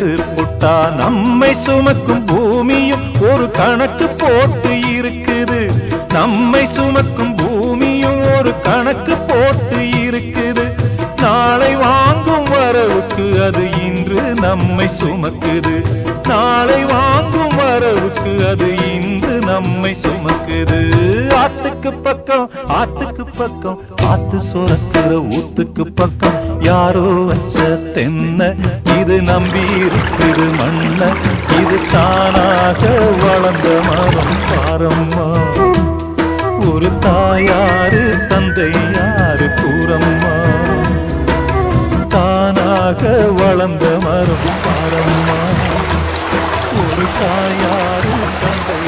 பெத்து புட்டா நம்மை சுமக்கும் பூமியும் ஒரு கணக்கு போட்டு இருக்குது. நம்மை சுமக்கும் பூமியும் ஒரு கணக்கு போட்டு இருக்குது. நாளை வாங்கும் வரவுக்கு அது இன்று நம்மை சுமக்குது. நாளை வாங்கும் வரவுக்கு அது இன்று நம்மை சுமக்குது. ஆத்துக்கு பக்கம் ஆத்துக்கு பக்கம் ஆத்து சுரக்கிற ஊத்துக்கு பக்கம் யாரோ வச்ச தென்ன இது நம்பி இருக்குது மண்ண. இது தானாக வளர்ந்த மரம் பாரம்மா. ஒரு தாயாரு தந்தை யாரு கூறம்மா. தானாக வளர்ந்த மரம் பாரம்மா. ஒரு தாயாரு தந்தை